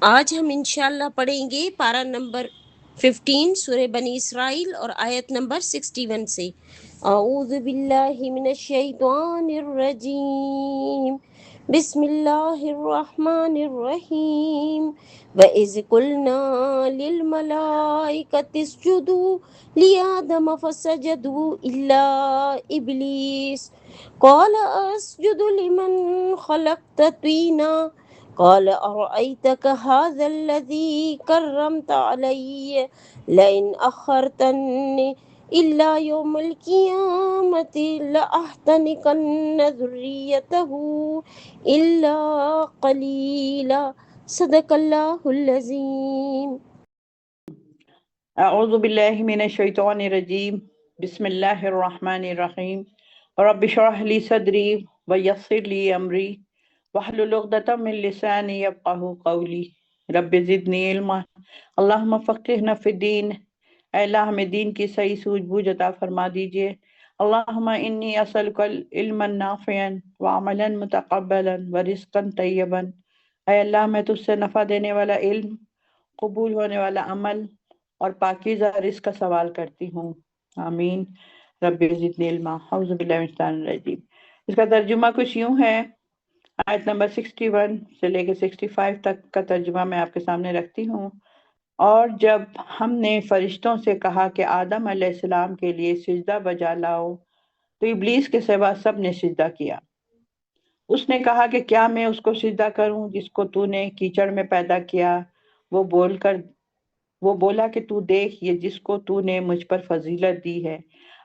آج ہم انشاءاللہ پڑھیں گے پارہ نمبر 15 سورہ بنی اسرائیل اور آیت نمبر 61 سے۔ اعوذ باللہ من الشیطان الرجیم، بسم اللہ الرحمن الرحیم۔ وَإِذْ قُلْنَا لِلْمَلَائِكَةِ اسْجُدُوا لِآدَمَ فَسَجَدُوا إِلَّا إِبْلِيسَ قَالَ أَسْجُدُ لِمَنْ خَلَقْتَ طِينًا قال أرأيتك هذا الذي كرمت علي لئن أخرتني إلا يوم القيامة لأحتنكن ذريته إلا قليلا۔ صدق اللہ العظیم۔ اعوذ باللہ من الشیطان الرجیم، بسم اللہ الرحمن الرحیم۔ رب اشرح لی صدری ویسر لی امری واحلل عقدۃ من لسانی یفقہوا قولی۔ رب زدنی علما، اللہم فقہنا فی الدین۔ اے اللہ ہمیں دین کی صحیح سوجھ بوجھ عطا فرما دیجئے۔ اللہم انی اسألک علما نافعا وعملا متقبلا ورزقا طیبا۔ اے اللہ میں تجھ سے نفع دینے والا علم، قبول ہونے والا عمل اور پاکیزہ رزق کا سوال کرتی ہوں، آمین۔ رب زدنی علما۔ اعوذ باللہ من الشیطان الرجیم۔ اس کا ترجمہ کچھ یوں ہے، آیت نمبر 61 سے لے کے 65 تک کا ترجمہ میں آپ کے سامنے رکھتی ہوں۔ اور جب ہم نے فرشتوں سے کہا کہ آدم علیہ السلام کے لیے سجدہ بجا لاؤ تو ابلیس کے سوا سب نے سجدہ کیا۔ اس نے کہا کہ کیا میں اس کو سجدہ کروں جس کو تو نے کیچڑ میں پیدا کیا؟ وہ بولا کہ تو دیکھ، یہ جس کو تو نے مجھ پر فضیلت دی ہے،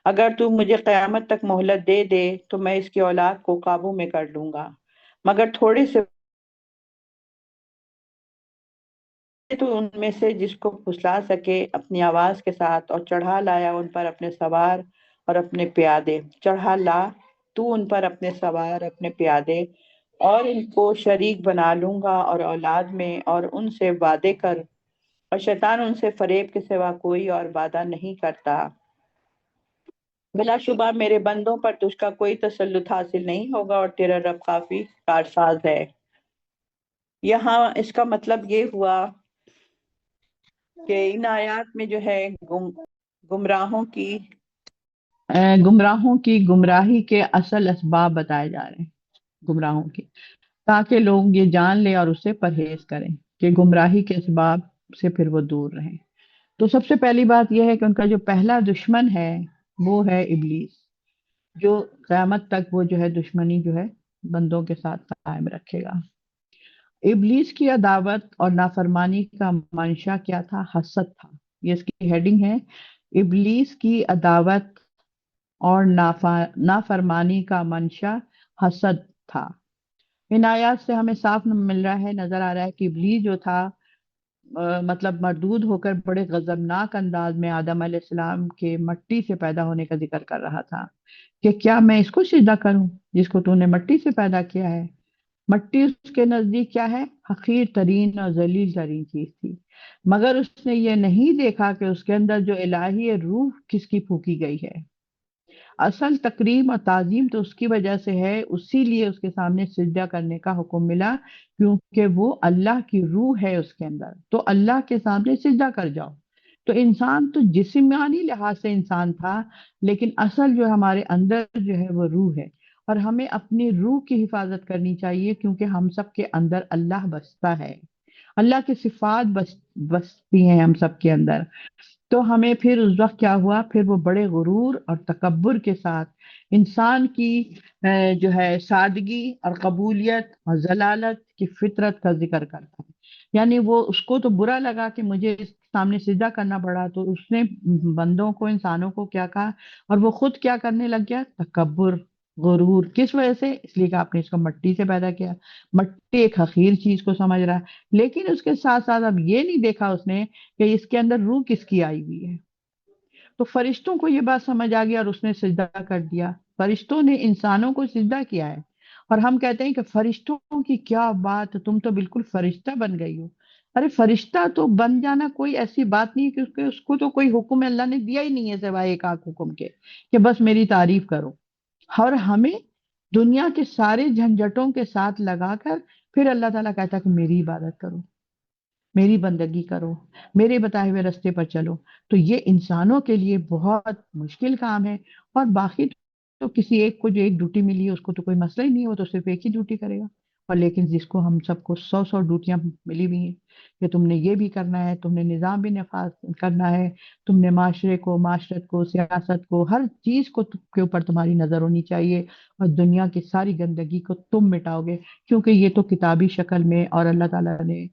اگر تو مجھے قیامت تک مہلت دے دے تو میں اس کی اولاد کو قابو میں کر لوں گا، مگر تھوڑے سے تو ان میں سے جس کو پھسلا سکے اپنی آواز کے ساتھ، اور چڑھا لایا ان پر اپنے سوار اور اپنے پیادے۔ چڑھا لا تو ان پر اپنے سوار اپنے پیادے، اور ان کو شریک بنا لوں گا اور اولاد میں، اور ان سے وعدے کر، اور شیطان ان سے فریب کے سوا کوئی اور وعدہ نہیں کرتا۔ بلا شبہ میرے بندوں پر تجھ کا کوئی تسلط حاصل نہیں ہوگا، اور تیرا رب کافی کارساز ہے۔ یہاں اس کا مطلب یہ ہوا کہ ان آیات میں جو ہے گمراہوں کی گمراہی کے اصل اسباب بتائے جا رہے ہیں، گمراہوں کے، تاکہ لوگ یہ جان لیں اور اسے پرہیز کریں کہ گمراہی کے اسباب سے پھر وہ دور رہیں۔ تو سب سے پہلی بات یہ ہے کہ ان کا جو پہلا دشمن ہے وہ ہے ابلیس، جو قیامت تک وہ جو ہے دشمنی جو ہے بندوں کے ساتھ قائم رکھے گا۔ ابلیس کی عداوت اور نافرمانی کا منشا کیا تھا؟ حسد تھا۔ یہ اس کی ہیڈنگ ہے، ابلیس کی عداوت اور نافرمانی کا منشا حسد تھا۔ ان آیات سے ہمیں صاف مل رہا ہے، نظر آ رہا ہے کہ ابلیس جو تھا مطلب مردود ہو کر بڑے غضبناک انداز میں آدم علیہ السلام کے مٹی سے پیدا ہونے کا ذکر کر رہا تھا کہ کیا میں اس کو سجدہ کروں جس کو تو نے مٹی سے پیدا کیا ہے۔ مٹی اس کے نزدیک کیا ہے؟ حقیر ترین اور ذلیل ترین چیز تھی، مگر اس نے یہ نہیں دیکھا کہ اس کے اندر جو الہی روح کس کی پھونکی گئی ہے۔ اصل تکریم اور تعظیم تو اس کی وجہ سے ہے، اسی لیے اس کے سامنے سجدہ کرنے کا حکم ملا، کیونکہ وہ اللہ کی روح ہے اس کے اندر، تو اللہ کے سامنے سجدہ کر جاؤ۔ تو انسان تو جسمانی لحاظ سے انسان تھا، لیکن اصل جو ہمارے اندر جو ہے وہ روح ہے، اور ہمیں اپنی روح کی حفاظت کرنی چاہیے، کیونکہ ہم سب کے اندر اللہ بستا ہے، اللہ کی صفات بستی ہیں ہم سب کے اندر۔ تو ہمیں پھر اس وقت کیا ہوا، پھر وہ بڑے غرور اور تکبر کے ساتھ انسان کی جو ہے سادگی اور قبولیت اور ذلالت کی فطرت کا ذکر کرتا ہے۔ یعنی وہ اس کو تو برا لگا کہ مجھے اس سامنے سجدہ کرنا پڑا، تو اس نے بندوں کو، انسانوں کو کیا کہا، اور وہ خود کیا کرنے لگ گیا؟ تکبر، غرور۔ کس وجہ سے؟ اس لیے کہ آپ نے اس کو مٹی سے پیدا کیا، مٹی ایک حقیر چیز کو سمجھ رہا ہے، لیکن اس کے ساتھ ساتھ اب یہ نہیں دیکھا اس نے کہ اس کے اندر روح کس کی آئی ہوئی ہے۔ تو فرشتوں کو یہ بات سمجھ آ گیا اور اس نے سجدہ کر دیا۔ فرشتوں نے انسانوں کو سجدہ کیا ہے، اور ہم کہتے ہیں کہ فرشتوں کی کیا بات، تم تو بالکل فرشتہ بن گئی ہو۔ ارے فرشتہ تو بن جانا کوئی ایسی بات نہیں ہے، کیونکہ اس کو تو کوئی حکم اللہ نے دیا ہی نہیں ہے سوائے ایک آدھ حکم کے کہ بس میری تعریف کرو، اور ہمیں دنیا کے سارے جھنجھٹوں کے ساتھ لگا کر پھر اللہ تعالیٰ کہتا ہے کہ میری عبادت کرو۔ میری بندگی کرو، میرے بتائے ہوئے راستے پر چلو. تو یہ انسانوں کے لیے بہت مشکل کام ہے. اور باقی تو کسی ایک کو جو ایک ڈیوٹی ملی ہے اس کو تو کوئی مسئلہ ہی نہیں ہے، وہ تو صرف ایک ہی ڈیوٹی کرے گا. اور لیکن جس کو ہم سب کو 100 ڈیوٹیاں ملی ہوئی ہیں کہ تم نے یہ بھی کرنا ہے، تم نے نظام بھی نفاذ کرنا ہے، تم نے معاشرے کو، معاشرت کو، سیاست کو، ہر چیز کو کے اوپر تمہاری نظر ہونی چاہیے، اور دنیا کی ساری گندگی کو تم مٹاؤ گے. کیونکہ یہ تو کتابی شکل میں اور اللہ تعالیٰ نے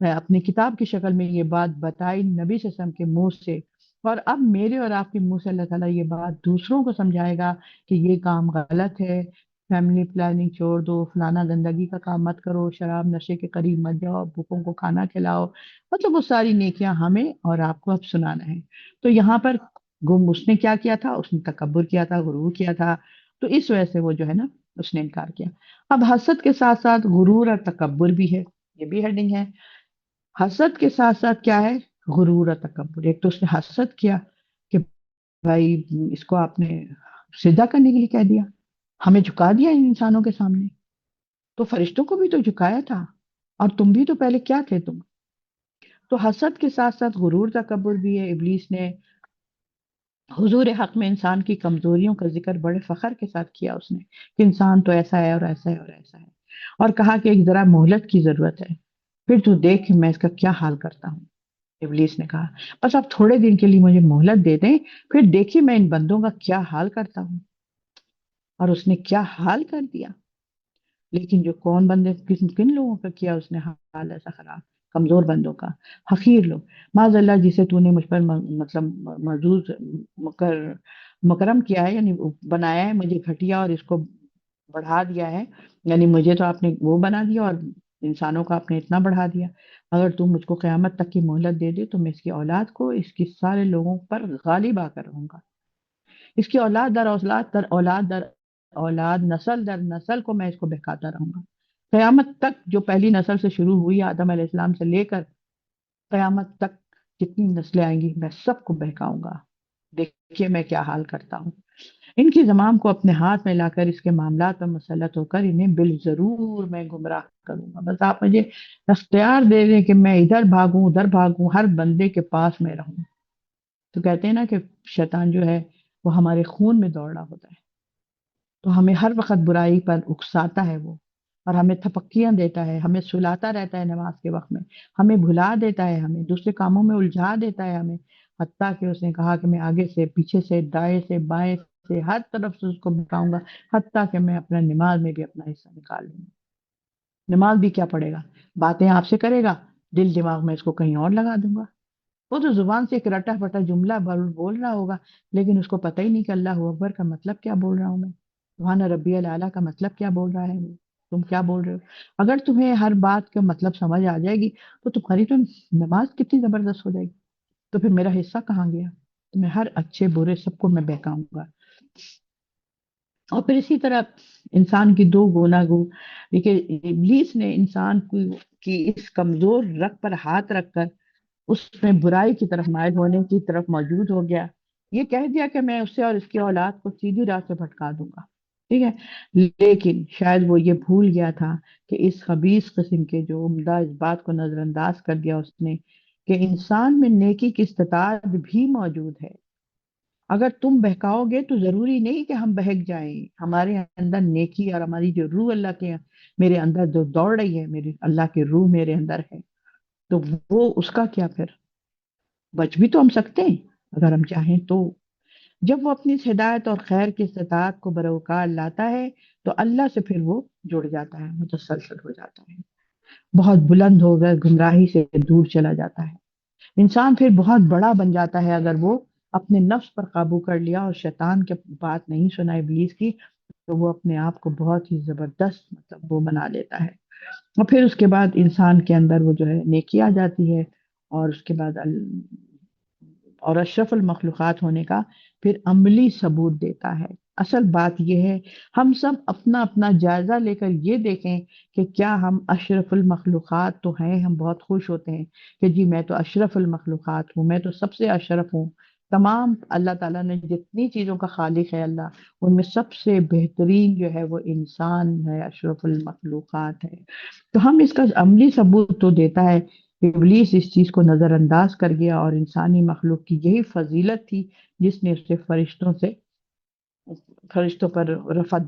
اپنی کتاب کی شکل میں یہ بات بتائی نبی صلی اللہ علیہ وسلم کے منہ سے. اور اب میرے اور آپ کے منہ سے اللہ تعالیٰ یہ بات دوسروں کو سمجھائے گا کہ یہ کام غلط ہے، فیملی پلاننگ چھوڑ دو، فلانا گندگی کا کام مت کرو، شراب نشے کے قریب مت جاؤ، بھوکوں کو کھانا کھلاؤ. مطلب وہ ساری نیکیاں ہمیں اور آپ کو اب سنانا ہے. تو یہاں پر گم اس نے کیا کیا تھا؟ اس نے تکبر کیا تھا، غرور کیا تھا. تو اس وجہ سے وہ جو ہے نا اس نے انکار کیا. اب حسد کے ساتھ ساتھ غرور اور تکبر بھی ہے، یہ بھی ہیڈنگ ہے. حسد کے ساتھ ساتھ کیا ہے؟ غرور اور تکبر. ایک تو اس نے حسد کیا کہ بھائی اس کو آپ نے سجدہ کرنے کے لیے کہہ دیا، ہمیں جھکا دیا ان انسانوں کے سامنے. تو فرشتوں کو بھی تو جھکایا تھا، اور تم بھی تو پہلے کیا تھے تم. تو حسد کے ساتھ ساتھ غرور تکبر بھی ہے. ابلیس نے حضور حق میں انسان کی کمزوریوں کا ذکر بڑے فخر کے ساتھ کیا اس نے، کہ انسان تو ایسا ہے اور ایسا ہے اور ایسا ہے. اور کہا کہ ایک ذرا مہلت کی ضرورت ہے، پھر تو دیکھ کہ میں اس کا کیا حال کرتا ہوں. ابلیس نے کہا بس آپ تھوڑے دن کے لیے مجھے مہلت دے دیں، پھر دیکھیے میں ان بندوں کا کیا حال کرتا ہوں. اور اس نے کیا حال کر دیا. لیکن جو کون بندے کن لوگوں کا کیا اس نے حال ایسا خراب؟ کمزور بندوں کا، حقیر لوگ. معاذ اللہ جسے تو نے مجھ پر مطلب مزوز مکر مکرم کیا ہے، یعنی بنایا ہے مجھے گھٹیا اور اس کو بڑھا دیا ہے. یعنی مجھے تو آپ نے وہ بنا دیا اور انسانوں کا آپ نے اتنا بڑھا دیا. اگر تم مجھ کو قیامت تک کی مہلت دے دے تو میں اس کی اولاد کو، اس کی سارے لوگوں پر غالب آ کر رہوں گا. اس کی اولاد در اولاد در اولاد در اولاد، نسل در نسل کو میں اس کو بہکاتا رہوں گا. قیامت تک جو پہلی نسل سے شروع ہوئی آدم علیہ السلام سے لے کر قیامت تک جتنی نسلیں آئیں گی میں سب کو بہکاؤں گا. دیکھیے میں کیا حال کرتا ہوں. ان کی زمام کو اپنے ہاتھ میں لا کر اس کے معاملات پر مسلط ہو کر انہیں بال ضرور میں گمراہ کروں گا. بس آپ مجھے اختیار دے دیں کہ میں ادھر بھاگوں ادھر بھاگوں، ہر بندے کے پاس میں رہوں. تو کہتے ہیں نا کہ شیطان جو ہے وہ ہمارے خون میں دوڑ رہا ہوتا ہے، تو ہمیں ہر وقت برائی پر اکساتا ہے وہ، اور ہمیں تھپکیاں دیتا ہے، ہمیں سلاتا رہتا ہے نماز کے وقت میں، ہمیں بھلا دیتا ہے، ہمیں دوسرے کاموں میں الجھا دیتا ہے ہمیں. حتیٰ کہ اس نے کہا کہ میں آگے سے، پیچھے سے، دائیں سے، بائیں سے، ہر طرف سے اس کو بتاؤں گا، حتیٰ کہ میں اپنا نماز میں بھی اپنا حصہ نکال لوں گا. نماز بھی کیا پڑے گا، باتیں آپ سے کرے گا، دل دماغ میں اس کو کہیں اور لگا دوں گا. وہ تو زبان سے ایک رٹا پٹا جملہ بول رہا ہوگا، لیکن اس کو پتہ ہی نہیں کہ اللہ اکبر کا مطلب کیا بول رہا ہوں میں، سبحان ربی الاعلیٰ کا مطلب کیا بول رہا ہے وہ، تم کیا بول رہے ہو. اگر تمہیں ہر بات کا مطلب سمجھ آ جائے گی تو تمہاری تو نماز کتنی زبردست ہو جائے گی. تو پھر میرا حصہ کہاں گیا؟ تو میں ہر اچھے برے سب کو میں بہکاؤں گا. اور پھر اسی طرح انسان کی دو گونا گو. دیکھیے ابلیس نے انسان کی اس کمزور رگ پر ہاتھ رکھ کر اس میں برائی کی طرف مائل ہونے کی طرف موجود ہو گیا. یہ کہہ دیا کہ میں اسے اور اس کی اولاد کو سیدھی راہ سے بھٹکا دوں گا. ٹھیک ہے، لیکن شاید وہ یہ بھول گیا تھا کہ اس خبیث قسم کے جو عمدہ اس بات کو نظر انداز کر دیا اس نے کہ انسان میں نیکی کی استطاعت بھی موجود ہے. اگر تم بہکاؤ گے تو ضروری نہیں کہ ہم بہک جائیں. ہمارے اندر نیکی اور ہماری جو روح اللہ کے میرے اندر جو دوڑ رہی ہے، میری اللہ کی روح میرے اندر ہے، تو وہ اس کا کیا؟ پھر بچ بھی تو ہم سکتے ہیں اگر ہم چاہیں تو. جب وہ اپنی اس ہدایت اور خیر کی استطاعت کو بروکار لاتا ہے تو اللہ سے پھر وہ جڑ جاتا ہے، متسلسل ہو جاتا ہے، بہت بلند ہو کر گمراہی سے دور چلا جاتا ہے. انسان پھر بہت بڑا بن جاتا ہے اگر وہ اپنے نفس پر قابو کر لیا اور شیطان کے بات نہیں سنا ابلیس کی، تو وہ اپنے آپ کو بہت ہی زبردست مطلب وہ بنا لیتا ہے. اور پھر اس کے بعد انسان کے اندر وہ جو ہے نیکی آ جاتی ہے، اور اس کے بعد اور اشرف المخلوقات ہونے کا پھر عملی ثبوت دیتا ہے. اصل بات یہ ہے ہم سب اپنا اپنا جائزہ لے کر یہ دیکھیں کہ کیا ہم اشرف المخلوقات تو ہیں. ہم بہت خوش ہوتے ہیں کہ جی میں تو اشرف المخلوقات ہوں، میں تو سب سے اشرف ہوں. تمام اللہ تعالیٰ نے جتنی چیزوں کا خالق ہے اللہ، ان میں سب سے بہترین جو ہے وہ انسان ہے، اشرف المخلوقات ہے. تو ہم اس کا عملی ثبوت تو دیتا ہے ابلیس اس چیز کو نظر انداز کر گیا اور انسانی مخلوق کی یہی فضیلت تھی جس نے اسے فرشتوں پر رفعت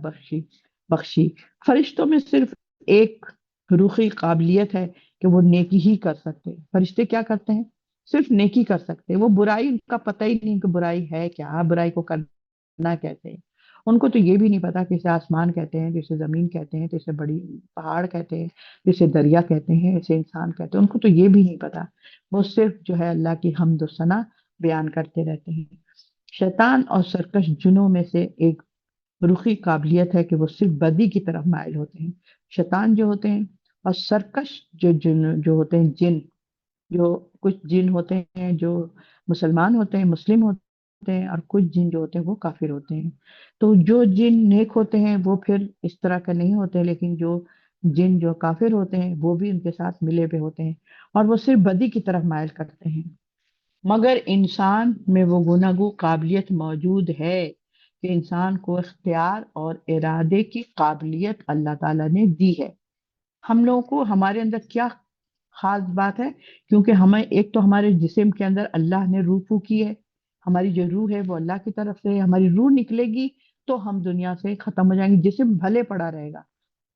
بخشی. فرشتوں میں صرف ایک روحی قابلیت ہے کہ وہ نیکی ہی کر سکتے. فرشتے کیا کرتے ہیں؟ صرف نیکی کر سکتے. وہ برائی ان کا پتہ ہی نہیں کہ برائی ہے کیا، برائی کو کرنا کیسے ہے. ان کو تو یہ بھی نہیں پتا کہ اسے آسمان کہتے ہیں، جسے زمین کہتے ہیں، جسے بڑی پہاڑ کہتے ہیں، جسے دریا کہتے ہیں، اسے انسان کہتے ہیں. ان کو تو یہ بھی نہیں پتا. وہ صرف جو ہے اللہ کی حمد و ثنا بیان کرتے رہتے ہیں. شیطان اور سرکش جنوں میں سے ایک روحی قابلیت ہے کہ وہ صرف بدی کی طرف مائل ہوتے ہیں. شیطان جو ہوتے ہیں اور سرکش جو ہوتے ہیں جن، جو کچھ جن ہوتے ہیں جو مسلمان ہوتے ہیں، مسلم ہوتے ہیں، اور کچھ جن جو ہوتے ہیں وہ کافر ہوتے ہیں. تو جو جن نیک ہوتے ہیں وہ پھر اس طرح کا نہیں ہوتے، لیکن جو جن جو کافر ہوتے ہیں وہ بھی ان کے ساتھ ملے ہوئے ہوتے ہیں اور وہ صرف بدی کی طرف مائل کرتے ہیں. مگر انسان میں وہ گناگو قابلیت موجود ہے کہ انسان کو اختیار اور ارادے کی قابلیت اللہ تعالیٰ نے دی ہے. ہم لوگوں کو ہمارے اندر کیا خاص بات ہے؟ کیونکہ ہمیں ایک تو ہمارے جسم کے اندر اللہ نے روح پھونکی ہے. ہماری جو روح ہے وہ اللہ کی طرف سے ہے. ہماری روح نکلے گی تو ہم دنیا سے ختم ہو جائیں گے. جسم بھلے پڑا رہے گا،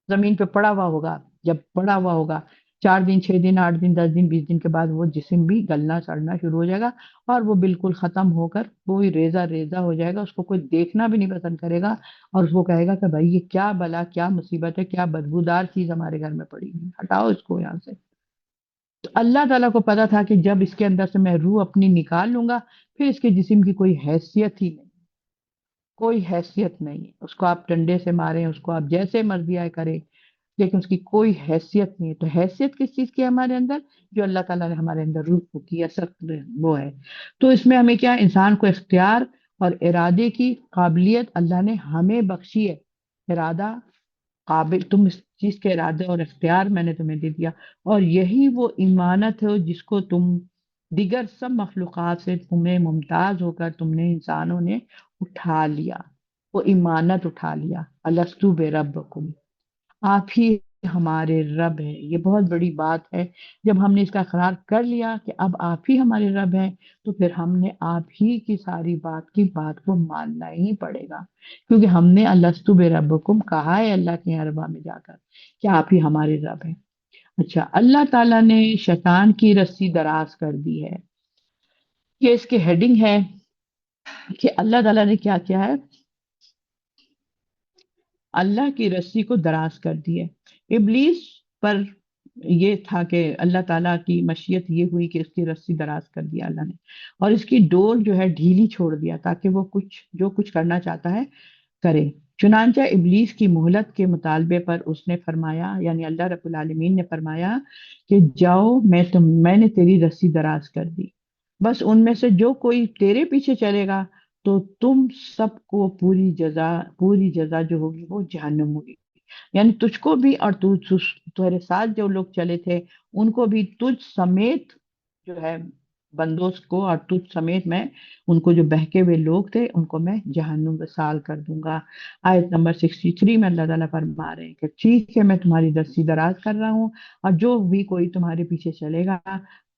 زمین پہ پڑا ہوا ہوگا. جب پڑا ہوا ہوگا 4 دن 6 دن 8 دن 10 دن 20 دن کے بعد وہ جسم بھی گلنا سڑنا شروع ہو جائے گا اور وہ بالکل ختم ہو کر کوئی ریزہ ریزہ ہو جائے گا. اس کو کوئی دیکھنا بھی نہیں پسند کرے گا اور اس کو کہے گا کہ بھائی یہ کیا بلا، کیا مصیبت ہے، کیا بدبودار چیز ہمارے گھر میں پڑی ہے، ہٹاؤ اس کو یہاں سے. تو اللہ تعالیٰ کو پتا تھا کہ جب اس کے اندر سے میں روح اپنی نکال لوں گا پھر اس کے جسم کی کوئی حیثیت ہی نہیں، کوئی حیثیت نہیں ہے. اس کو آپ ڈنڈے سے ماریں، اس کو آپ جیسے مرضی آئے کریں، لیکن اس کی کوئی حیثیت نہیں ہے. تو حیثیت کس چیز کی ہے ہمارے اندر؟ جو اللہ تعالیٰ نے ہمارے اندر روح کو کیا سخت وہ ہے. تو اس میں ہمیں کیا، انسان کو اختیار اور ارادے کی قابلیت اللہ نے ہمیں بخشی ہے. ارادہ قابل، تم اس چیز کے ارادے اور اختیار میں نے تمہیں دے دیا. اور یہی وہ ایمانت ہے جس کو تم دیگر سب مخلوقات سے تمہیں ممتاز ہو کر تم نے انسانوں نے اٹھا لیا. وہ ایمانت اٹھا لیا. الستو بے ربکم، آپ ہی ہمارے رب ہیں. یہ بہت بڑی بات ہے. جب ہم نے اس کا اقرار کر لیا کہ اب آپ ہی ہمارے رب ہیں تو پھر ہم نے آپ ہی کی ساری بات کو ماننا ہی پڑے گا، کیونکہ ہم نے الستو بے ربکم کہا ہے اللہ کے اربا میں جا کر کہ آپ ہی ہمارے رب ہیں. اچھا، اللہ تعالیٰ نے شیطان کی رسی دراز کر دی ہے. یہ اس کی ہیڈنگ ہے کہ اللہ تعالیٰ نے کیا کیا ہے، اللہ کی رسی کو دراز کر دی ہے. ابلیس پر یہ تھا کہ اللہ تعالیٰ کی مشیت یہ ہوئی کہ اس کی رسی دراز کر دیا اللہ نے، اور اس کی ڈور جو ہے ڈھیلی چھوڑ دیا تاکہ وہ جو کچھ کرنا چاہتا ہے کرے. چنانچہ ابلیس کی مہلت کے مطالبے پر اس نے فرمایا، یعنی اللہ رب العالمین نے فرمایا کہ جاؤ، میں نے تیری رسی دراز کر دی. بس ان میں سے جو کوئی تیرے پیچھے چلے گا تو تم سب کو پوری جزا جو ہوگی وہ جہنم ہوگی. یعنی تجھ کو بھی اور تمہارے ساتھ جو لوگ چلے تھے ان کو بھی، تجھ سمیت جو ہے بندوس کو، اور تجھ سمیت میں ان کو جو بہکے ہوئے لوگ تھے ان کو میں جہنم وصال کر دوں گا. آیت نمبر 63 میں اللہ تعالیٰ فرما رہے ہیں کہ ٹھیک ہے، میں تمہاری رسی دراز کر رہا ہوں اور جو بھی کوئی تمہارے پیچھے چلے گا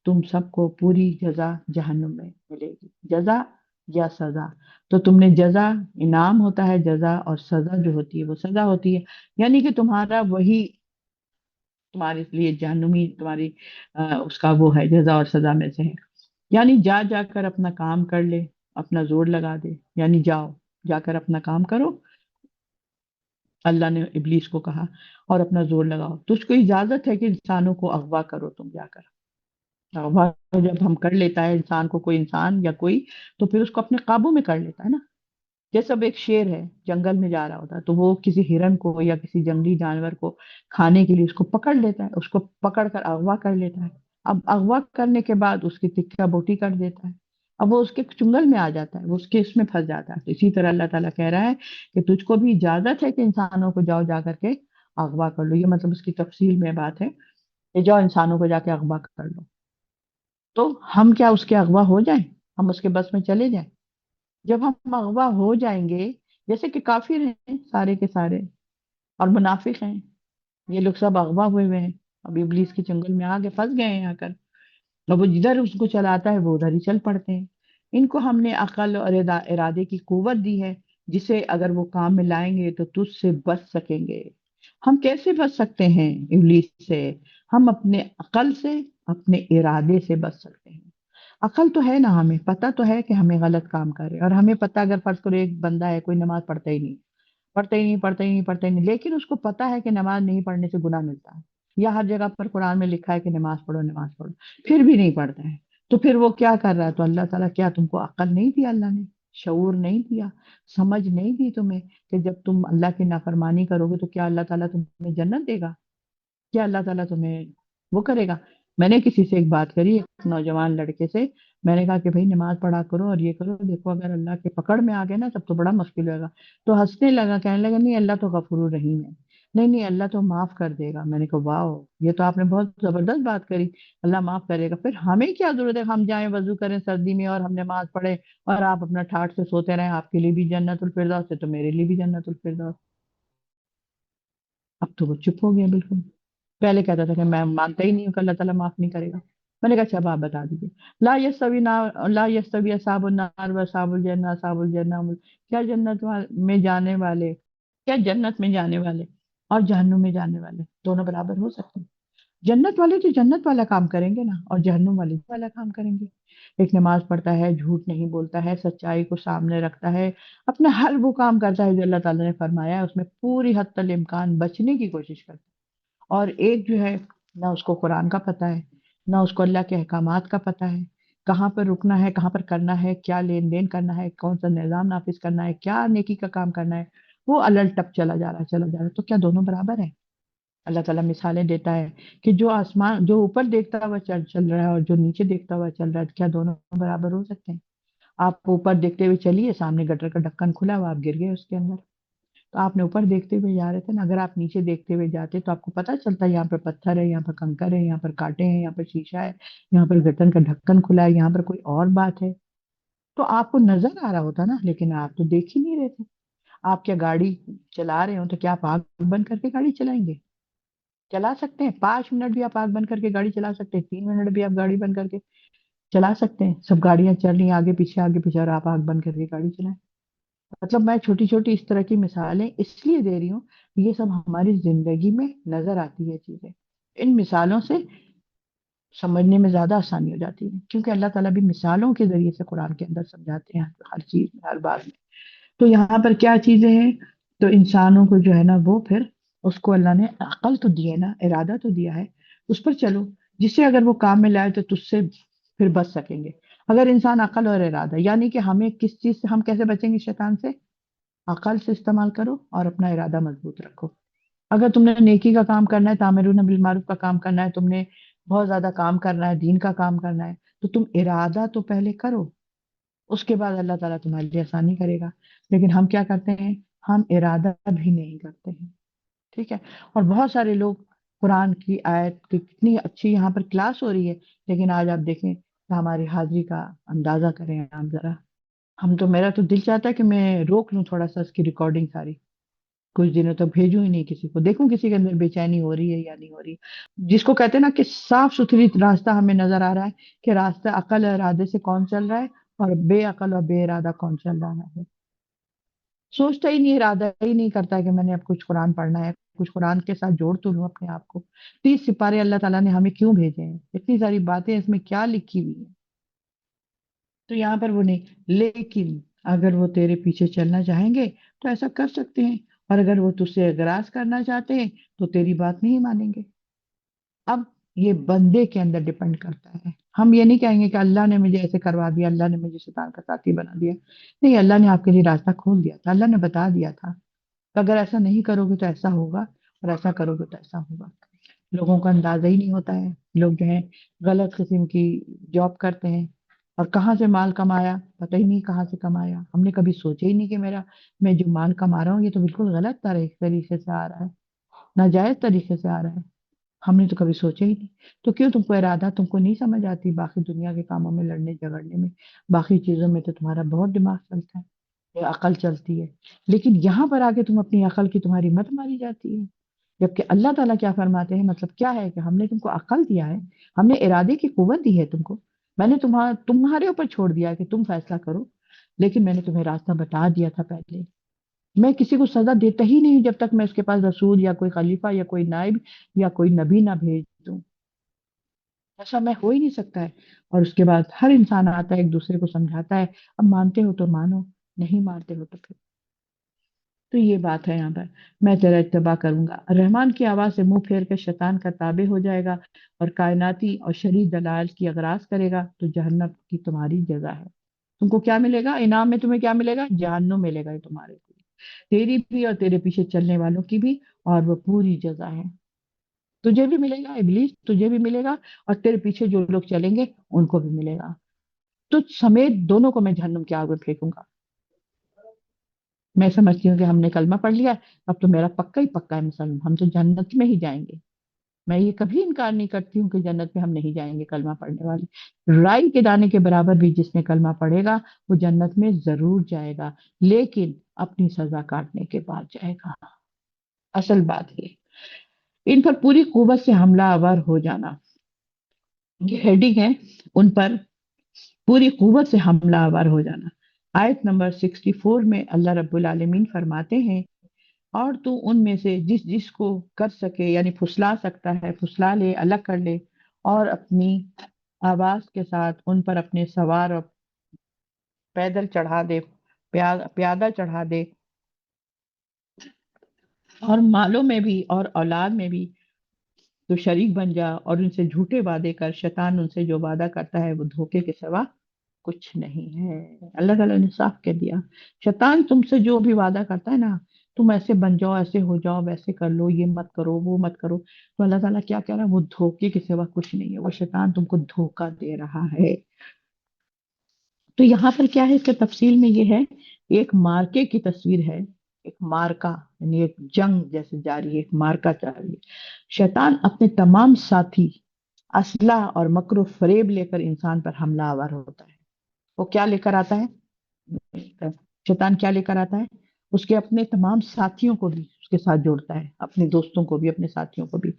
تم سب کو پوری جزا جہنم میں ملے گی. جزا یا سزا، تو تم نے جزا، انعام ہوتا ہے جزا، اور سزا جو ہوتی ہے وہ سزا ہوتی ہے. یعنی کہ تمہارا وہی تمہارے لیے جہنمی تمہاری اس کا وہ ہے، جزا اور سزا میں سے ہے. یعنی جا جا کر اپنا کام کر لے، اپنا زور لگا دے. یعنی جاؤ، جا کر اپنا کام کرو، اللہ نے ابلیس کو کہا، اور اپنا زور لگاؤ. تجھ کو اجازت ہے کہ انسانوں کو اغوا کرو. تم جا کر اغوا جب ہم کر لیتا ہے انسان کو، کوئی انسان یا کوئی، تو پھر اس کو اپنے قابو میں کر لیتا ہے نا. جیسے اب ایک شیر ہے جنگل میں جا رہا ہوتا ہے تو وہ کسی ہرن کو یا کسی جنگلی جانور کو کھانے کے لیے اس کو پکڑ لیتا ہے، اس کو پکڑ کر اغوا کر لیتا ہے. اب اغوا کرنے کے بعد اس کی تکیا بوٹی کر دیتا ہے. اب وہ اس کے چنگل میں آ جاتا ہے، وہ اس کے اس میں پھنس جاتا ہے. تو اسی طرح اللہ تعالیٰ کہہ رہا ہے کہ تجھ کو بھی اجازت ہے کہ انسانوں کو جاؤ جا کر کے اغوا کر لو. یہ مطلب اس کی تفصیل میں بات ہے کہ جاؤ انسانوں کو جا کے اغوا کر لو. تو ہم کیا اس کے اغوا ہو جائیں؟ ہم اس کے بس میں چلے جائیں؟ جب ہم اغوا ہو جائیں گے، جیسے کہ کافر ہیں سارے کے سارے اور منافق ہیں، یہ لوگ سب اغوا ہوئے ہوئے ہیں، اب ابلیس کے چنگل میں آگے پھنس گئے ہیں آ کر. اور وہ جدھر اس کو چلاتا ہے وہ ادھر ہی چل پڑتے ہیں۔ ان کو ہم نے عقل اور ارادے کی قوت دی ہے، جسے اگر وہ کام میں لائیں گے تو تجھ سے بچ سکیں گے۔ ہم کیسے بچ سکتے ہیں ابلیس سے؟ ہم اپنے عقل سے، اپنے ارادے سے بچ سکتے ہیں۔ عقل تو ہے نا، ہمیں پتہ تو ہے کہ ہمیں غلط کام کر رہے ہیں، اور ہمیں پتہ، اگر فرض کرو ایک بندہ ہے کوئی نماز پڑھتا ہی نہیں، پڑھتا ہی نہیں، پڑھتا ہی نہیں، پڑھتا ہی نہیں، لیکن اس کو پتا ہے کہ نماز نہیں پڑھنے سے گناہ ملتا ہے، یا ہر جگہ پر قرآن میں لکھا ہے کہ نماز پڑھو، نماز پڑھو، پھر بھی نہیں پڑھتا ہے، تو پھر وہ کیا کر رہا ہے؟ تو اللہ تعالیٰ، کیا تم کو عقل نہیں دیا اللہ نے؟ شعور نہیں دیا؟ سمجھ نہیں دی تمہیں کہ جب تم اللہ کی نافرمانی کرو گے تو کیا اللہ تعالیٰ تمہیں جنت دے گا؟ کیا اللہ تعالیٰ تمہیں وہ کرے گا؟ میں نے کسی سے ایک بات کری، ایک نوجوان لڑکے سے، میں نے کہا کہ بھائی نماز پڑھا کرو اور یہ کرو، دیکھو اگر اللہ کے پکڑ میں آ گئے نا تب تو بڑا مشکل ہوگا۔ تو ہنسنے لگا، کہنے لگا نہیں اللہ تو غفور الرحیم ہے، نہیں نہیں اللہ تو معاف کر دے گا۔ میں نے کہا واہ، یہ تو آپ نے بہت زبردست بات کری، اللہ معاف کرے گا۔ پھر ہمیں کیا ضرورت ہے ہم جائیں وضو کریں سردی میں اور ہم نماز پڑھیں اور آپ اپنا ٹھاٹ سے سوتے رہیں؟ آپ کے لیے بھی جنت الفردوس ہے تو میرے لیے بھی جنت الفردوس۔ اب تو وہ چپ ہو گیا بالکل، پہلے کہتا تھا کہ میں مانتا ہی نہیں ہوں کہ اللہ تعالیٰ معاف نہیں کرے گا۔ میں نے کہا اچھا اب آپ بتا دیجیے، لا یستوی اصحاب النار و اصحاب الجنہ، اصحاب الجنہ کیا جنت میں جانے والے، کیا جنت میں جانے والے اور جہنم میں جانے والے دونوں برابر ہو سکتے ہیں؟ جنت والے تو جنت والا کام کریں گے نا، اور جہنم والے والا کام کریں گے۔ ایک نماز پڑھتا ہے، جھوٹ نہیں بولتا ہے، سچائی کو سامنے رکھتا ہے، اپنا ہر وہ کام کرتا ہے جو اللہ تعالیٰ نے فرمایا ہے، اس میں پوری حد تک امکان بچنے کی کوشش کرتا ہے۔ اور ایک جو ہے، نہ اس کو قرآن کا پتہ ہے، نہ اس کو اللہ کے احکامات کا پتہ ہے، کہاں پر رکنا ہے، کہاں پر کرنا ہے، کیا لین دین کرنا ہے، کون سا نظام نافذ کرنا ہے، کیا نیکی کا کام کرنا ہے، وہ الٹ ٹپ چلا جا رہا ہے، چلا جا رہا ہے۔ تو کیا دونوں برابر ہے؟ اللہ تعالیٰ مثالیں دیتا ہے کہ جو آسمان، جو اوپر دیکھتا ہوا چل چل رہا ہے اور جو نیچے دیکھتا ہوا چل رہا ہے، کیا دونوں برابر ہو سکتے ہیں؟ آپ اوپر دیکھتے ہوئے چلیے، سامنے گٹر کا ڈھکن کھلا ہوا، آپ گر گئے اس کے اندر، تو آپ نے اوپر دیکھتے ہوئے جا رہے تھے نا، اگر آپ نیچے دیکھتے ہوئے جاتے تو آپ کو پتا چلتا ہے یہاں پر پتھر ہے، یہاں پر کنکر ہے، یہاں پر کانٹے ہیں، یہاں پر شیشہ ہے، یہاں پر گٹر کا ڈھکن کھلا ہے، یہاں پر کوئی اور بات ہے، تو آپ کو نظر آ رہا ہوتا نا، لیکن آپ تو دیکھ ہی نہیں رہے تھے۔ آپ کیا گاڑی چلا رہے ہو تو کیا آپ آگ بند کر کے گاڑی چلائیں گے؟ چلا سکتے ہیں 5 منٹ بھی آپ آگ بند کر کے گاڑی چلا سکتے ہیں، 3 منٹ بھی آپ گاڑی بند کر کے چلا سکتے ہیں؟ سب گاڑیاں چل رہی ہیں آگے پیچھے اور آپ آگ بند کر کے گاڑی چلائیں؟ مطلب میں چھوٹی چھوٹی اس طرح کی مثالیں اس لیے دے رہی ہوں، یہ سب ہماری زندگی میں نظر آتی ہے چیزیں، ان مثالوں سے سمجھنے میں زیادہ آسانی ہو جاتی ہے، کیونکہ اللہ تعالیٰ بھی مثالوں کے ذریعے سے قرآن کے اندر سمجھاتے ہیں ہر چیز میں، ہر بات میں۔ تو یہاں پر کیا چیزیں ہیں؟ تو انسانوں کو جو ہے نا وہ پھر اس کو اللہ نے عقل تو دی ہے نا، ارادہ تو دیا ہے، اس پر چلو، جس سے اگر وہ کام میں لائے تو تجھ سے پھر بچ سکیں گے۔ اگر انسان عقل اور ارادہ، یعنی کہ ہمیں کس چیز سے، ہم کیسے بچیں گے شیطان سے؟ عقل سے استعمال کرو اور اپنا ارادہ مضبوط رکھو۔ اگر تم نے نیکی کا کام کرنا ہے، تامرون بالمعروف کا کام کرنا ہے، تم نے بہت زیادہ کام کرنا ہے، دین کا کام کرنا ہے، تو تم ارادہ تو پہلے کرو، اس کے بعد اللہ تعالیٰ تمہارے لیے آسانی کرے گا۔ لیکن ہم کیا کرتے ہیں؟ ہم ارادہ بھی نہیں کرتے ہیں، ٹھیک ہے؟ اور بہت سارے لوگ، قرآن کی آیت کی کتنی اچھی یہاں پر کلاس ہو رہی ہے، لیکن آج آپ دیکھیں کہ ہماری حاضری کا اندازہ کریں آپ ذرا، ہم تو، میرا تو دل چاہتا ہے کہ میں روک لوں تھوڑا سا اس کی ریکارڈنگ ساری، کچھ دنوں تک بھیجوں ہی نہیں کسی کو، دیکھوں کسی کے اندر بے چینی ہو رہی ہے یا نہیں ہو رہی، جس کو کہتے ہیں نا کہ صاف ستھری راستہ ہمیں نظر آ رہا ہے کہ راستہ عقل اور ارادے سے کون چل رہا ہے اور بے عقل اور بے ارادہ کون چل رہا ہے۔ سوچتا ہی نہیں، ارادہ ہی نہیں کرتا ہے کہ میں نے اب کچھ قرآن پڑھنا ہے، کچھ قرآن کے ساتھ جوڑ تو لوں اپنے آپ کو۔ 30 سپارے اللہ تعالیٰ نے ہمیں کیوں بھیجے ہیں؟ اتنی ساری باتیں اس میں کیا لکھی ہوئی ہیں؟ تو یہاں پر وہ نہیں، لیکن اگر وہ تیرے پیچھے چلنا چاہیں گے تو ایسا کر سکتے ہیں، اور اگر وہ تجھ سے اعتراض کرنا چاہتے ہیں تو تیری بات نہیں مانیں گے۔ اب یہ بندے کے اندر ڈپینڈ کرتا ہے، ہم یہ نہیں کہیں گے کہ اللہ نے مجھے ایسے کروا دیا، اللہ نے مجھے شیطان کا ساتھی بنا دیا، نہیں، اللہ نے آپ کے لیے راستہ کھول دیا تھا، اللہ نے بتا دیا تھا کہ اگر ایسا نہیں کرو گے تو ایسا ہوگا، اور ایسا کرو گے تو ایسا ہوگا۔ لوگوں کا اندازہ ہی نہیں ہوتا ہے، لوگ جو ہے غلط قسم کی جاب کرتے ہیں، اور کہاں سے مال کمایا پتہ ہی نہیں، کہاں سے کمایا ہم نے کبھی سوچا ہی نہیں کہ میں جو مال کما رہا ہوں یہ تو بالکل غلط طریقے سے آ رہا ہے، ناجائز طریقے سے آ رہا ہے، ہم نے تو کبھی سوچا ہی نہیں۔ تو کیوں تم کو ارادہ، تم کو نہیں سمجھ آتی؟ باقی دنیا کے کاموں میں لڑنے جھگڑنے میں، باقی چیزوں میں تو تمہارا بہت دماغ چلتا ہے، یہ عقل چلتی ہے، لیکن یہاں پر آ کے تم اپنی عقل کی، تمہاری مت ماری جاتی ہے۔ جبکہ اللہ تعالیٰ کیا فرماتے ہیں، مطلب کیا ہے کہ ہم نے تم کو عقل دیا ہے، ہم نے ارادے کی قوت دی ہے تم کو، میں نے تمہارے اوپر چھوڑ دیا کہ تم فیصلہ کرو، لیکن میں نے تمہیں راستہ بتا دیا تھا پہلے۔ میں کسی کو سزا دیتا ہی نہیں جب تک میں اس کے پاس رسول یا کوئی خلیفہ یا کوئی نائب یا کوئی نبی نہ بھیج دوں، ایسا میں ہو ہی نہیں سکتا ہے۔ اور اس کے بعد ہر انسان آتا ہے، ایک دوسرے کو سمجھاتا ہے، اب مانتے ہو تو مانو، نہیں مانتے ہو تو پھر۔ تو یہ بات ہے یہاں پر، میں تیرا اتباع کروں گا، رحمان کی آواز سے منہ پھیر کے شیطان کا تابع ہو جائے گا اور کائناتی اور شرعی دلائل کی اغراض کرے گا تو جہنم کی تمہاری جزا ہے۔ تم کو کیا ملے گا انعام میں؟ تمہیں کیا ملے گا؟ جہنم ملے گا یہ تمہارے کو، تیری بھی اور تیرے پیچھے چلنے والوں کی بھی، اور وہ پوری جزا ہے۔ تجھے بھی ملے گا ابلیس، تجھے بھی ملے گا، اور تیرے پیچھے جو لوگ چلیں گے ان کو بھی ملے گا، تجھ سمیت دونوں کو میں جہنم کی آگ میں پھینکوں گا۔ میں سمجھتی ہوں کہ ہم نے کلمہ پڑھ لیا، اب تو میرا پکا ہی پکا ہے مسلمان، ہم تو جنت میں ہی جائیں گے۔ میں یہ کبھی انکار نہیں کرتی ہوں کہ جنت میں ہم نہیں جائیں گے کلمہ پڑھنے والے، رائی کے دانے کے برابر بھی جس نے کلمہ پڑھے گا وہ جنت میں ضرور جائے گا، لیکن اپنی سزا کاٹنے کے بعد جائے گا۔ اصل بات یہ، ان پر پوری قوت سے حملہ آور ہو جانا، یہ ہیڈنگ ہے، ان پر پوری قوت سے حملہ آور ہو جانا۔ آیت نمبر 64 میں اللہ رب العالمین فرماتے ہیں، اور تو ان میں سے جس جس کو کر سکے، یعنی پھسلا سکتا ہے پھسلا لے، الگ کر لے، اور اپنی آواز کے ساتھ ان پر اپنے سوار اور پیدل چڑھا دے، پیادہ چڑھا دے، اور مالوں میں بھی اور اولاد میں بھی تو شریک بن جا، اور ان سے جھوٹے وعدے کر، شیطان ان سے جو وعدہ کرتا ہے وہ دھوکے کے سوا کچھ نہیں ہے۔ اللہ تعالیٰ نے صاف کہہ دیا، شیطان تم سے جو بھی وعدہ کرتا ہے نا، تم ایسے بن جاؤ، ایسے ہو جاؤ، ویسے کر لو، یہ مت کرو، وہ مت کرو، تو اللہ تعالیٰ کیا کہہ رہا ہے؟ وہ دھوکے کے سوا کچھ نہیں ہے، وہ شیطان تم کو دھوکا دے رہا ہے۔ تو یہاں پر کیا ہے، اس کے تفصیل میں یہ ہے، ایک مارکے کی تصویر ہے، ایک مارکا، یعنی ایک جنگ جیسے جاری ہے، ایک مارکا جاری ہے۔ شیطان اپنے تمام ساتھی اسلحہ اور مکر و فریب لے کر انسان پر حملہ آور ہوتا ہے۔ وہ کیا لے کر آتا ہے؟ شیطان کیا لے کر آتا ہے؟ اس کے اپنے تمام ساتھیوں کو بھی اس کے ساتھ جوڑتا ہے، اپنے دوستوں کو بھی، اپنے ساتھیوں کو بھی۔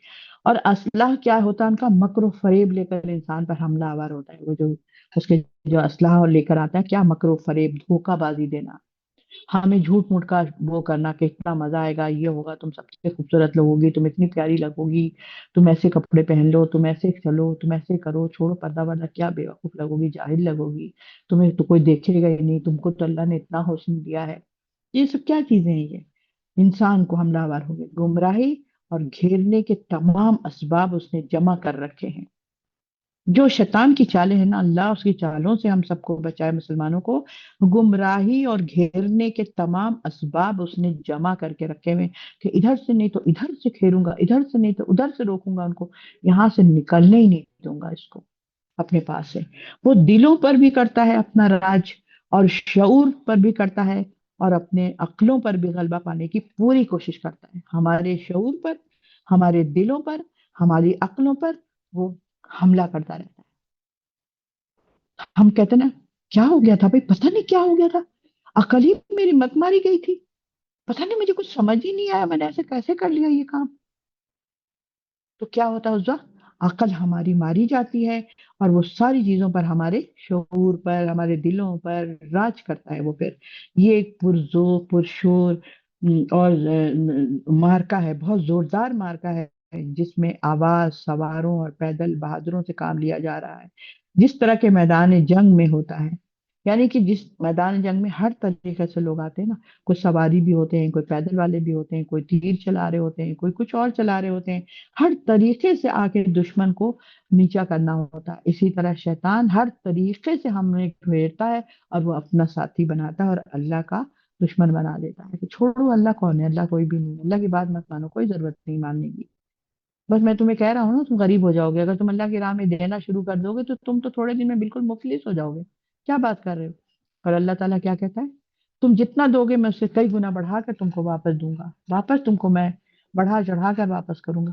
اور اسلحہ کیا ہوتا ہے ان کا؟ مکر و فریب لے کر انسان پر حملہ آور ہوتا ہے۔ وہ جو اس کے جو اسلحہ لے کر آتا ہے، کیا مکر و فریب، دھوکہ بازی دینا، ہمیں جھوٹ موٹ کا وہ کرنا کہ اتنا مزہ آئے گا، یہ ہوگا، تم سب سے خوبصورت لگو گی، تم اتنی پیاری لگو گی، تم ایسے کپڑے پہن لو، تم ایسے چلو، تم ایسے کرو، چھوڑو پردہ وردہ، کیا بے وقوف لگو گی، جاہل لگو گی، تمہیں تو کوئی دیکھے گا ہی نہیں، تم کو تو اللہ نے اتنا حسن دیا ہے۔ یہ سب کیا چیزیں ہیں؟ یہ انسان کو حملہ آور ہو گئے، گمراہی اور گھیرنے کے تمام اسباب اس نے جمع کر رکھے ہیں۔ جو شیطان کی چالیں ہیں نا، اللہ اس کی چالوں سے ہم سب کو بچائے، مسلمانوں کو۔ گمراہی اور گھیرنے کے تمام اسباب اس نے جمع کر کے رکھے ہوئے، کہ ادھر سے نہیں تو ادھر سے گھیروں گا، ادھر سے نہیں تو ادھر سے روکوں گا ان کو، یہاں سے نکلنے ہی نہیں دوں گا اس کو اپنے پاس سے۔ وہ دلوں پر بھی کرتا ہے اپنا راج، اور شعور پر بھی کرتا ہے، اور اپنے عقلوں پر بھی غلبہ پانے کی پوری کوشش کرتا ہے۔ ہمارے شعور پر، ہمارے دلوں پر، ہماری عقلوں پر وہ حملہ کرتا رہتا ہے۔ ہم کہتے ہیں نا، کیا ہو گیا تھا بھائی؟ پتہ نہیں کیا ہو گیا تھا، عقل ہی میری مت ماری گئی تھی، پتہ نہیں مجھے کچھ سمجھ ہی نہیں آیا، میں نے ایسے کیسے کر لیا یہ کام۔ تو کیا ہوتا ہے اس وقت؟ عقل ہماری ماری جاتی ہے، اور وہ ساری چیزوں پر، ہمارے شعور پر، ہمارے دلوں پر راج کرتا ہے وہ پھر۔ یہ ایک پرذوق پرشور اور مارکا ہے، بہت زوردار مارکا ہے، جس میں آواز، سواروں اور پیدل بہادروں سے کام لیا جا رہا ہے، جس طرح کے میدان جنگ میں ہوتا ہے۔ یعنی کہ جس میدان جنگ میں ہر طریقے سے لوگ آتے ہیں نا، کوئی سواری بھی ہوتے ہیں، کوئی پیدل والے بھی ہوتے ہیں، کوئی تیر چلا رہے ہوتے ہیں، کوئی کچھ اور چلا رہے ہوتے ہیں، ہر طریقے سے آ کے دشمن کو نیچا کرنا ہوتا ہے۔ اسی طرح شیطان ہر طریقے سے ہمیں گھیرتا ہے، اور وہ اپنا ساتھی بناتا ہے، اور اللہ کا دشمن بنا دیتا ہے، کہ چھوڑو، اللہ کون ہے؟ اللہ کوئی بھی نہیں ہے، اللہ کی بات مت مانو، کوئی ضرورت نہیں ماننے کی۔ بس میں تمہیں کہہ رہا ہوں نا، تم غریب ہو جاؤ گے اگر تم اللہ کی راہ میں دینا شروع کر دو گے، تو تم تو تھوڑے دن میں بالکل مفلس ہو جاؤ گے۔ کیا بات کر رہے ہو؟ اور اللہ تعالیٰ کیا کہتا ہے؟ تم جتنا دو گے میں اس سے کئی گنا بڑھا کر تم کو واپس دوں گا، واپس تم کو میں بڑھا چڑھا کر واپس کروں گا۔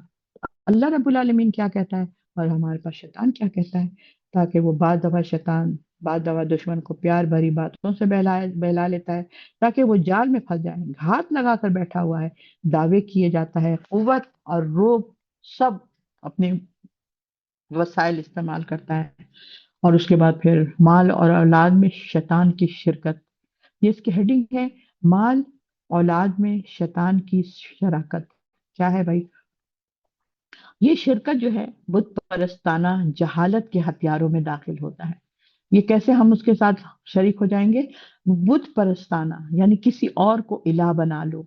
اللہ رب العالمین کیا کہتا ہے، اور ہمارے پاس شیطان کیا کہتا ہے، تاکہ وہ بعض دفعہ شیطان بعض دفعہ دشمن کو پیار بھری باتوں سے بہلا لیتا ہے تاکہ وہ جال میں پھنس جائے، گھات لگا کر بیٹھا ہوا ہے، دعوے کیے جاتا ہے، قوت اور روب سب اپنے وسائل استعمال کرتا ہے، اور اس کے بعد پھر مال اور اولاد میں شیطان کی شرکت، یہ اس کی ہیڈنگ ہے، مال اولاد میں شیطان کی شراکت. کیا ہے بھائی؟ یہ شرکت جو ہے بت پرستانہ جہالت کے ہتھیاروں میں داخل ہوتا ہے. یہ کیسے ہم اس کے ساتھ شریک ہو جائیں گے؟ بت پرستانہ یعنی کسی اور کو الہ بنا لو،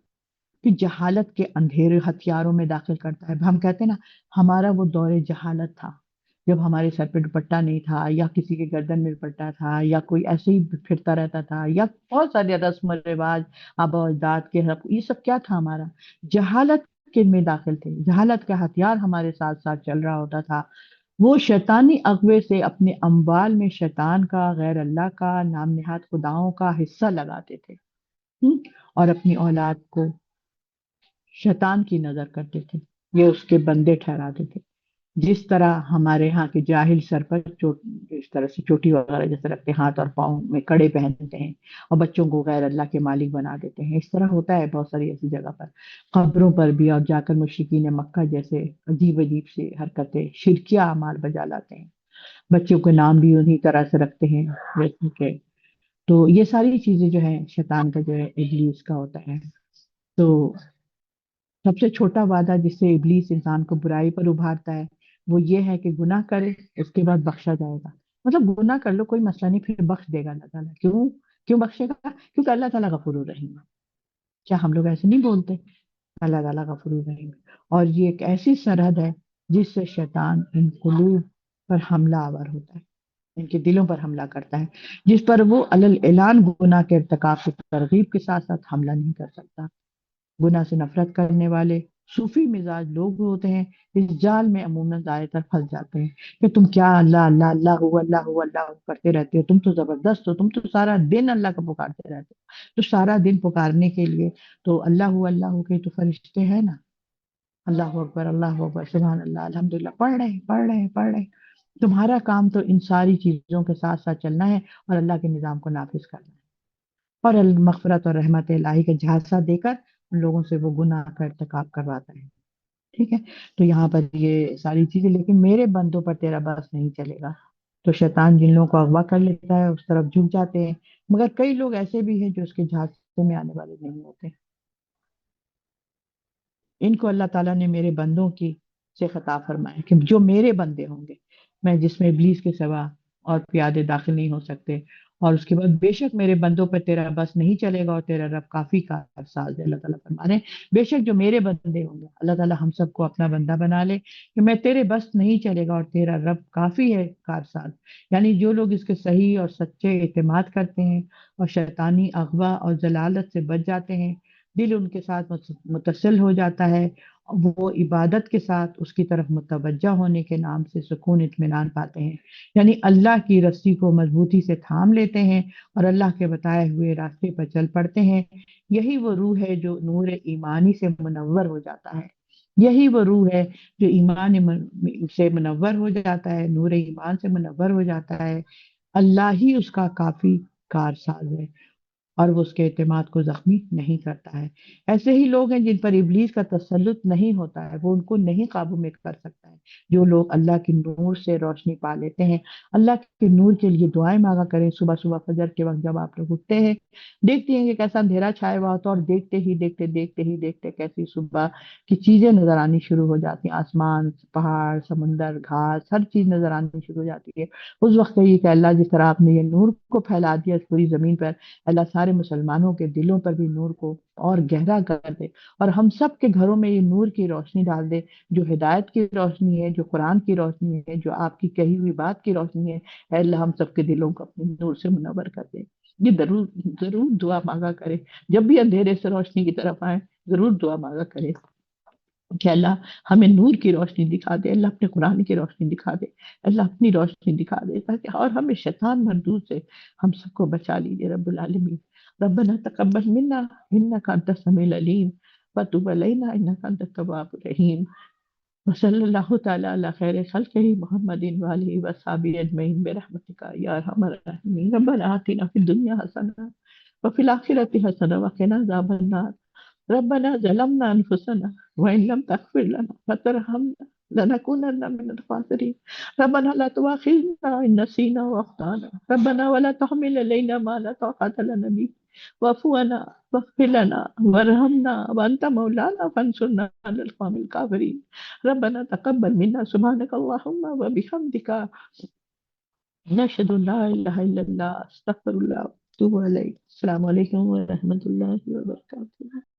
کہ جہالت کے اندھیرے ہتھیاروں میں داخل کرتا ہے. ہم کہتے ہیں نا، ہمارا وہ دور جہالت تھا جب ہمارے سر پہ دوپٹہ نہیں تھا، یا کسی کے گردن میں دوپٹہ تھا، یا کوئی ایسے ہی پھرتا رہتا تھا، یا بہت سارے رسم و رواج آبا و اجداد کے، یہ سب کیا تھا؟ ہمارا جہالت کے میں داخل تھے، جہالت کا ہتھیار ہمارے ساتھ ساتھ چل رہا ہوتا تھا. وہ شیطانی اغوے سے اپنے اموال میں شیطان کا، غیر اللہ کا، نام نہاد خداؤں کا حصہ لگاتے تھے. اور اپنی اولاد کو شیطان کی نظر کرتے تھے، یہ اس کے بندے ٹھہراتے تھے. جس طرح ہمارے ہاں کے جاہل سر پر اس طرح سے چوٹی وغیرہ جیسے رکھتے ہیں، ہاتھ اور پاؤں میں کڑے پہنتے ہیں اور بچوں کو غیر اللہ کے مالک بنا دیتے ہیں. اس طرح ہوتا ہے بہت ساری ایسی جگہ پر، قبروں پر بھی، اور جا کر مشرکین مکہ جیسے عجیب عجیب سی حرکتیں، شرکیہ اعمال بجا لاتے ہیں. بچوں کے نام بھی انہی طرح سے رکھتے ہیں جیسے کہ. تو یہ ساری چیزیں جو ہے شیطان کا، جو ہے ابلیس کا ہوتا ہے. تو سب سے چھوٹا وعدہ جس سے ابلیس انسان کو برائی پر ابھارتا ہے وہ یہ ہے کہ گناہ کرے، اس کے بعد بخشا جائے گا. مطلب گناہ کر لو کوئی مسئلہ نہیں، پھر بخش دے گا اللہ تعالیٰ. کیوں بخشے گا؟ کیونکہ اللہ تعالیٰ غفور الرحیم ہے. کیا ہم لوگ ایسے نہیں بولتے؟ اللہ تعالیٰ غفور الرحیم ہے. اور یہ ایک ایسی سرحد ہے جس سے شیطان ان قلوب پر حملہ آور ہوتا ہے، ان کے دلوں پر حملہ کرتا ہے، جس پر وہ علل اعلان گناہ کے ارتکاب کی ترغیب کے ساتھ ساتھ حملہ نہیں کر سکتا. گناہ سے نفرت کرنے والے صوفی مزاج لوگ ہوتے ہیں، اس جال میں عموماً زیادہ تر پھنس جاتے ہیں کہ تم کیا اللہ اللہ اللہ ہو اللہ ہو اللہ ہو کرتے رہتے ہو، تم تو زبردست ہو، تم تو سارا دن اللہ کا پکارتے رہتے ہو. تو سارا دن پکارنے کے لیے تو اللہ ہو کے تو فرشتے ہیں نا، اللہ اکبر سبحان اللہ الحمدللہ پڑھ رہے ہیں پڑھ رہے ہیں پڑھ رہے ہیں. تمہارا کام تو ان ساری چیزوں کے ساتھ ساتھ چلنا ہے اور اللہ کے نظام کو نافذ کرنا ہے، اور المغفرت اور رحمت الہی کا جھانسا دے کر ان لوگوں سے وہ گناہ کا ارتکاب کرواتا ہے. ٹھیک ہے؟ تو یہاں پر یہ ساری چیزیں، لیکن میرے بندوں پر تیرا بس نہیں چلے گا. تو شیطان جن لوگوں کو اغوا کر لیتا ہے اس طرف جھک جاتے ہیں، مگر کئی لوگ ایسے بھی ہیں جو اس کے جھانسے میں آنے والے نہیں ہوتے. ان کو اللہ تعالیٰ نے میرے بندوں کی سے خطاب فرمایا کہ جو میرے بندے ہوں گے، میں جس میں ابلیس کے سوا اور پیادے داخل نہیں ہو سکتے. اور اس کے بعد بے شک میرے بندوں پر تیرا بس نہیں چلے گا اور تیرا رب کافی کارساز ہے. اللہ تعالیٰ فرما رہے ہیں بے شک جو میرے بندے ہوں گے، اللہ تعالیٰ ہم سب کو اپنا بندہ بنا لے کہ میں تیرے بس نہیں چلے گا اور تیرا رب کافی ہے کارساز. یعنی جو لوگ اس کے صحیح اور سچے اعتماد کرتے ہیں اور شیطانی اغوا اور ضلالت سے بچ جاتے ہیں، دل ان کے ساتھ متصل ہو جاتا ہے، وہ عبادت کے ساتھ اس کی طرف متوجہ ہونے کے نام سے سکون اطمینان پاتے ہیں. یعنی اللہ کی رسی کو مضبوطی سے تھام لیتے ہیں اور اللہ کے بتائے ہوئے راستے پر چل پڑتے ہیں. یہی وہ روح ہے جو نور ایمانی سے منور ہو جاتا ہے. یہی وہ روح ہے جو ایمان سے منور ہو جاتا ہے، نور ایمان سے منور ہو جاتا ہے. اللہ ہی اس کا کافی کارساز ہے اور وہ اس کے اعتماد کو زخمی نہیں کرتا ہے. ایسے ہی لوگ ہیں جن پر ابلیس کا تسلط نہیں ہوتا ہے، وہ ان کو نہیں قابو میں کر سکتا ہے. جو لوگ اللہ کے نور سے روشنی پا لیتے ہیں، اللہ کے نور کے لیے دعائیں مانگا کریں. صبح صبح فجر کے وقت جب آپ لوگ اٹھتے ہیں، دیکھتے ہیں کہ کیسا اندھیرا چھایا ہوا ہوتا ہے، اور دیکھتے ہی دیکھتے کیسی صبح کی چیزیں نظر آنی شروع ہو جاتی ہیں. آسمان، پہاڑ، سمندر، گھاس، ہر چیز نظر آنی شروع ہو جاتی ہے. اس وقت کہیے کہ اللہ جس طرح آپ نے یہ نور کو پھیلا دیا اس پوری زمین پر، اللہ سارے مسلمانوں کے دلوں پر بھی نور کو اور گہرا کر دے، اور ہم سب کے گھروں میں یہ نور کی روشنی ڈال دے، جو ہدایت کی روشنی ہے، جو قرآن کی روشنی ہے، جو آپ کی کہی ہوئی بات کی روشنی ہے. اے اللہ ہم سب کے دلوں کو اپنے نور سے منور کر دے. یہ ضرور ضرور دعا مانگا کرے جب بھی اندھیرے سے روشنی کی طرف آئے، ضرور دعا مانگا کرے کہ اللہ ہمیں نور کی روشنی دکھا دے، اللہ اپنے قرآن کی روشنی دکھا دے، اللہ اپنی روشنی دکھا دے، تاکہ اور ہمیں شیطان مردود سے ہم سب کو بچا لیجیے رب العالمین. ربنا تقبل منا انك انت السميع العليم وتب علينا انك انت التواب الرحيم. وصلی اللہ تعالی علی خیر خلقہ محمد وآلہ وصحبہ اجمعین برحمتک یا ارحم الراحمین ربنا آتنا فی الدنیا حسنہ وفي الآخرة حسنة وقنا عذاب النار ربنا ظلمنا أنفسنا وإن لم تغفر لنا وترحمنا لنكونن من الخاسرين ربنا لا تؤاخذنا إن نسينا وأخطأنا ربنا ولا تحمل علينا ما لا طاقة لنا به واعف عنا واغفر لنا وارحمنا وأنت مولانا فانصرنا على القوم الكافرين ربنا تقبل منا سبحانك اللهم وبحمدك نشهد أن لا إله إلا الله أستغفر الله وأتوب إليه السلام عليكم ورحمة الله وبركاته